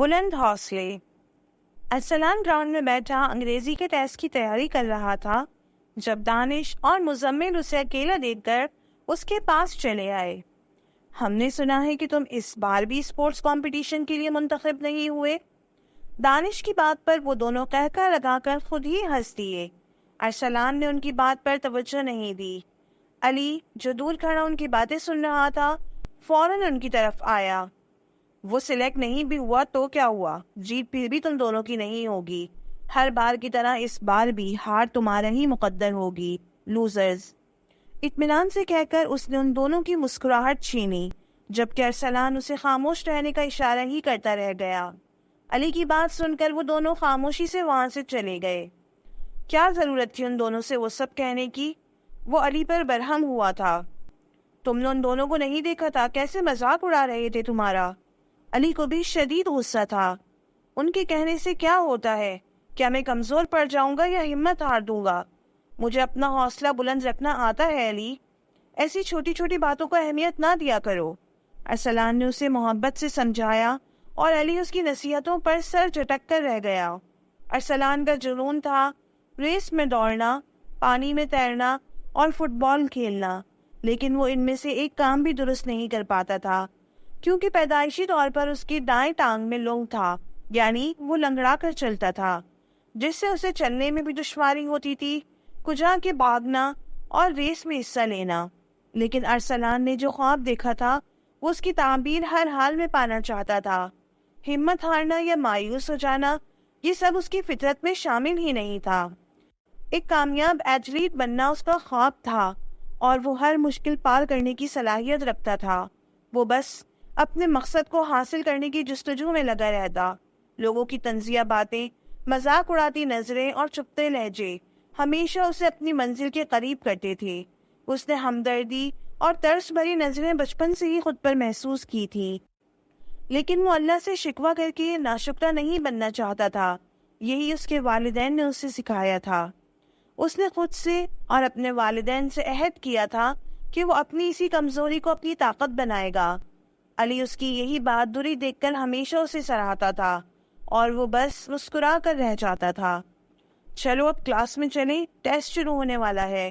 بلند حوصلے۔ ارسلان گراؤنڈ میں بیٹھا انگریزی کے ٹیسٹ کی تیاری کر رہا تھا جب دانش اور مزمل اسے اکیلا دیکھ کر اس کے پاس چلے آئے۔ ہم نے سنا ہے کہ تم اس بار بھی اسپورٹس کمپٹیشن کے لیے منتخب نہیں ہوئے۔ دانش کی بات پر وہ دونوں قہقہ لگا کر خود ہی ہنس دیے۔ ارسلان نے ان کی بات پر توجہ نہیں دی۔ علی جو دور کھڑا ان کی باتیں سن رہا تھا فوراً ان کی طرف آیا۔ وہ سلیکٹ نہیں بھی ہوا تو کیا ہوا، جیت پھر بھی تم دونوں کی نہیں ہوگی۔ ہر بار کی طرح اس بار بھی ہار تمہارا ہی مقدر ہوگی، لوزرز۔ اطمینان سے کہہ کر اس نے ان دونوں کی مسکراہٹ چھینی، جبکہ ارسلان اسے خاموش رہنے کا اشارہ ہی کرتا رہ گیا۔ علی کی بات سن کر وہ دونوں خاموشی سے وہاں سے چلے گئے۔ کیا ضرورت تھی ان دونوں سے وہ سب کہنے کی؟ وہ علی پر برہم ہوا تھا۔ تم نے ان دونوں کو نہیں دیکھا تھا؟ کیسے مذاق اڑا رہے تھے تمہارا؟ علی کو بھی شدید غصہ تھا۔ ان کے کہنے سے کیا ہوتا ہے؟ کیا میں کمزور پڑ جاؤں گا یا ہمت ہار دوں گا؟ مجھے اپنا حوصلہ بلند رکھنا آتا ہے علی، ایسی چھوٹی چھوٹی باتوں کو اہمیت نہ دیا کرو۔ ارسلان نے اسے محبت سے سمجھایا اور علی اس کی نصیحتوں پر سر جھٹک کر رہ گیا۔ ارسلان کا جنون تھا ریس میں دوڑنا، پانی میں تیرنا اور فٹ بال کھیلنا، لیکن وہ ان میں سے ایک کام بھی درست نہیں کر پاتا تھا کیونکہ پیدائشی طور پر اس کی دائیں ٹانگ میں لنگ تھا، یعنی وہ لنگڑا کر چلتا تھا، جس سے اسے چلنے میں بھی دشواری ہوتی تھی، کجا کے بھاگنا اور ریس میں حصہ لینا۔ لیکن ارسلان نے جو خواب دیکھا تھا وہ اس کی تعبیر ہر حال میں پانا چاہتا تھا۔ ہمت ہارنا یا مایوس ہو جانا یہ سب اس کی فطرت میں شامل ہی نہیں تھا۔ ایک کامیاب ایتھلیٹ بننا اس کا خواب تھا اور وہ ہر مشکل پار کرنے کی صلاحیت رکھتا تھا۔ وہ بس اپنے مقصد کو حاصل کرنے کی جستجو میں لگا رہتا۔ لوگوں کی طنزیہ باتیں، مذاق اڑاتی نظریں اور چپتے لہجے ہمیشہ اسے اپنی منزل کے قریب کرتے تھے۔ اس نے ہمدردی اور ترس بھری نظریں بچپن سے ہی خود پر محسوس کی تھی، لیکن وہ اللہ سے شکوہ کر کے ناشکرا نہیں بننا چاہتا تھا۔ یہی اس کے والدین نے اسے سکھایا تھا۔ اس نے خود سے اور اپنے والدین سے عہد کیا تھا کہ وہ اپنی اسی کمزوری کو اپنی طاقت بنائے گا۔ علی اس کی یہی بہادری دیکھ کر ہمیشہ اسے سراہتا تھا اور وہ بس مسکرا کر رہ جاتا تھا۔ چلو اب کلاس میں چلیں، ٹیسٹ شروع ہونے والا ہے،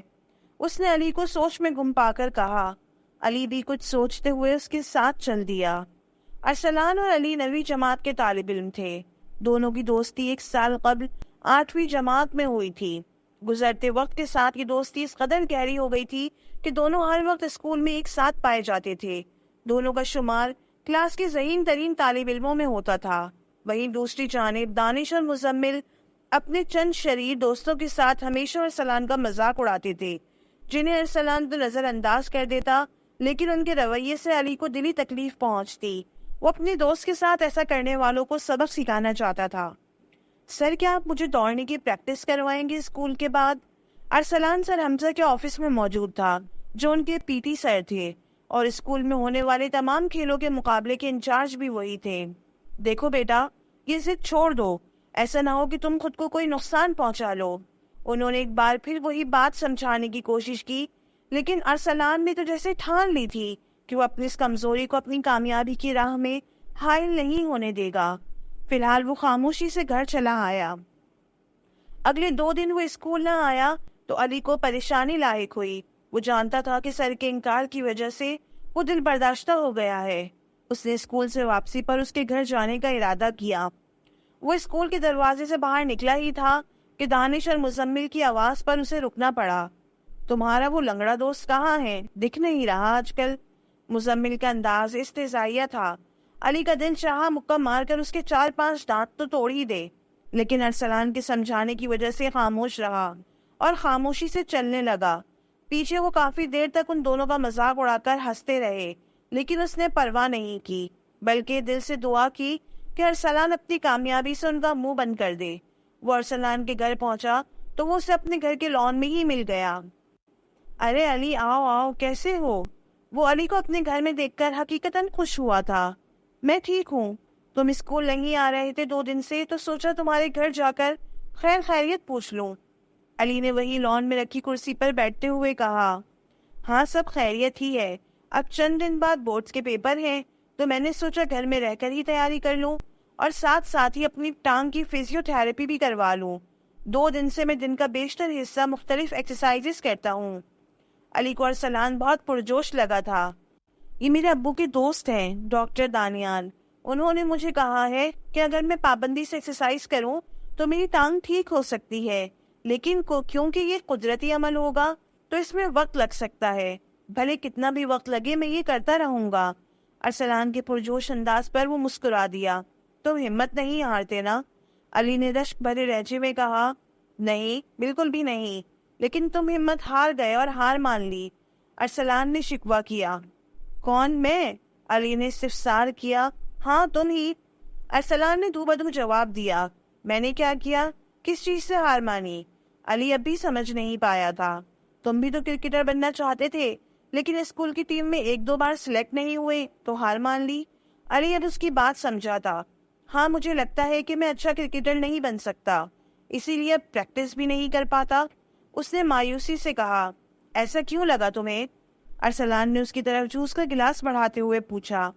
اس نے علی کو سوچ میں گم پا کر کہا۔ علی بھی کچھ سوچتے ہوئے اس کے ساتھ چل دیا۔ ارسلان اور علی 9ویں جماعت کے طالب علم تھے۔ دونوں کی دوستی 1 سال قبل 8ویں جماعت میں ہوئی تھی۔ گزرتے وقت کے ساتھ یہ دوستی اس قدر گہری ہو گئی تھی کہ دونوں ہر وقت اسکول میں ایک ساتھ پائے جاتے تھے۔ دونوں کا شمار کلاس کے ذہین ترین طالب علموں میں ہوتا تھا۔ وہیں دوسری جانب دانش اور مزمل اپنے چند شریر دوستوں کے ساتھ ہمیشہ ارسلان کا مذاق اڑاتے تھے، جنہیں ارسلان تو نظر انداز کر دیتا، لیکن ان کے رویے سے علی کو دلی تکلیف پہنچتی۔ وہ اپنے دوست کے ساتھ ایسا کرنے والوں کو سبق سکھانا چاہتا تھا۔ سر کیا آپ مجھے دوڑنے کی پریکٹس کروائیں گے اسکول کے بعد؟ ارسلان سر حمزہ کے آفس میں موجود تھا، جو ان کے پی ٹی سر تھے اور اسکول میں ہونے والے تمام کھیلوں کے مقابلے کے انچارج بھی وہی تھے۔ دیکھو بیٹا، یہ ضد چھوڑ دو، ایسا نہ ہو کہ تم خود کو کوئی نقصان پہنچا لو۔ انہوں نے ایک بار پھر وہی بات سمجھانے کی کوشش کی، لیکن ارسلان نے تو جیسے ٹھان لی تھی کہ وہ اپنی اس کمزوری کو اپنی کامیابی کی راہ میں حائل نہیں ہونے دے گا۔ فی الحال وہ خاموشی سے گھر چلا آیا۔ اگلے 2 دن وہ اسکول نہ آیا تو علی کو پریشانی لاحق ہوئی۔ وہ جانتا تھا کہ سر کے انکار کی وجہ سے وہ دل برداشتہ ہو گیا ہے۔ اس نے اسکول سے واپسی پر اس کے گھر جانے کا ارادہ کیا۔ وہ اسکول کے دروازے سے باہر نکلا ہی تھا کہ دانش اور مزمل کی آواز پر اسے رکنا پڑا۔ تمہارا وہ لنگڑا دوست کہاں ہے؟ دکھ نہیں رہا آج کل۔ مزمل کا انداز استہزائیہ تھا۔ علی کا دل چاہا مکہ مار کر اس کے 4-5 دانت تو توڑ ہی دے، لیکن ارسلان کے سمجھانے کی وجہ سے خاموش رہا اور خاموشی سے چلنے لگا۔ پیچھے وہ کافی دیر تک ان دونوں کا مذاق اڑا کر ہنستے رہے، لیکن اس نے پرواہ نہیں کی، بلکہ دل سے دعا کی کہ ارسلان اپنی کامیابی سے ان کا منہ بند کر دے۔ وہ ارسلان کے گھر پہنچا تو وہ اسے اپنے گھر کے لان میں ہی مل گیا۔ ارے علی، آؤ آؤ، کیسے ہو؟ وہ علی کو اپنے گھر میں دیکھ کر حقیقتاً خوش ہوا تھا۔ میں ٹھیک ہوں، تم اسکول نہیں آ رہے تھے 2 دن سے، تو سوچا تمہارے گھر جا کر خیر خیریت پوچھ لوں۔ علی نے وہی لان میں رکھی کرسی پر بیٹھتے ہوئے کہا۔ ہاں سب خیریت ہی ہے، اب چند دن بعد بورڈز کے پیپر ہیں تو میں نے سوچا گھر میں رہ کر ہی تیاری کر لوں اور ساتھ ساتھ ہی اپنی ٹانگ کی فزیو تھراپی بھی کروا لوں۔ 2 دن سے میں دن کا بیشتر حصہ مختلف ایکسرسائزز کرتا ہوں۔ علی کو ارسلان بہت پرجوش لگا تھا۔ یہ میرے ابو کے دوست ہیں، ڈاکٹر دانیال۔ انہوں نے مجھے کہا ہے کہ اگر میں پابندی سے ایکسرسائز کروں تو میری ٹانگ ٹھیک ہو سکتی ہے، لیکن کیونکہ یہ قدرتی عمل ہوگا تو اس میں وقت لگ سکتا ہے۔ بھلے کتنا بھی وقت لگے میں یہ کرتا رہوں گا۔ ارسلان کے پرجوش انداز پر وہ مسکرا دیا۔ تم ہمت نہیں ہارتے نا؟ علی نے رشک بھرے لہجے میں کہا۔ نہیں، بالکل بھی نہیں، لیکن تم ہمت ہار گئے اور ہار مان لی، ارسلان نے شکوہ کیا۔ کون، میں؟ علی نے استفسار کیا۔ ہاں تم ہی، ارسلان نے دو بدو جواب دیا۔ میں نے کیا کیا؟ کس چیز سے ہار مانی؟ علی اب بھی سمجھ نہیں پایا تھا۔ تم بھی تو کرکٹر بننا چاہتے تھے، لیکن اسکول کی ٹیم میں 1-2 بار سلیکٹ نہیں ہوئے تو ہار مان لی۔ علی اب اس کی بات سمجھا تھا۔ ہاں، مجھے لگتا ہے کہ میں اچھا کرکٹر نہیں بن سکتا، اسی لیے اب پریکٹس بھی نہیں کر پاتا، اس نے مایوسی سے کہا۔ ایسا کیوں لگا تمہیں؟ ارسلان نے اس کی طرف جوس کا گلاس بڑھاتے ہوئے پوچھا۔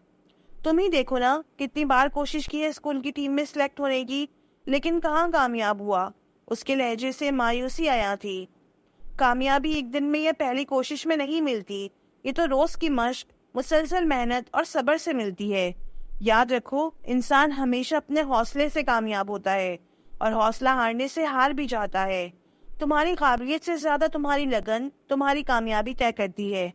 تم ہی دیکھو نا، کتنی بار کوشش کی ہے اسکول کی ٹیم میں سلیکٹ ہونے کی، لیکن کہاں کامیاب ہوا۔ اس کے لہجے سے مایوسی آیا تھی۔ کامیابی ایک دن میں یا پہلی کوشش میں نہیں ملتی، یہ تو روز کی مشق، مسلسل محنت اور صبر سے ملتی ہے۔ یاد رکھو، انسان ہمیشہ اپنے حوصلے سے کامیاب ہوتا ہے اور حوصلہ ہارنے سے ہار بھی جاتا ہے۔ تمہاری قابلیت سے زیادہ تمہاری لگن تمہاری کامیابی طے کرتی ہے۔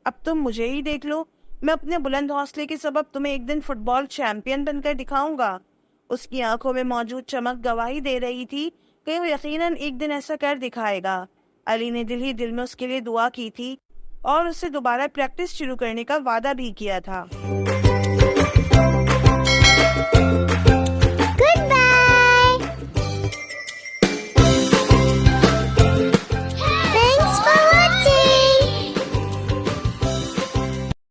اب تم مجھے ہی دیکھ لو، میں اپنے بلند حوصلے کے سبب تمہیں ایک دن فٹ بال چیمپئن بن کر دکھاؤں گا۔ اس کی آنکھوں میں موجود چمک گواہی دے رہی تھی کہ وہ یقیناً ایک دن ایسا کر دکھائے گا۔ علی نے دل ہی دل میں اس کے لیے دعا کی تھی اور اس سے دوبارہ پریکٹس شروع کرنے کا وعدہ بھی کیا تھا۔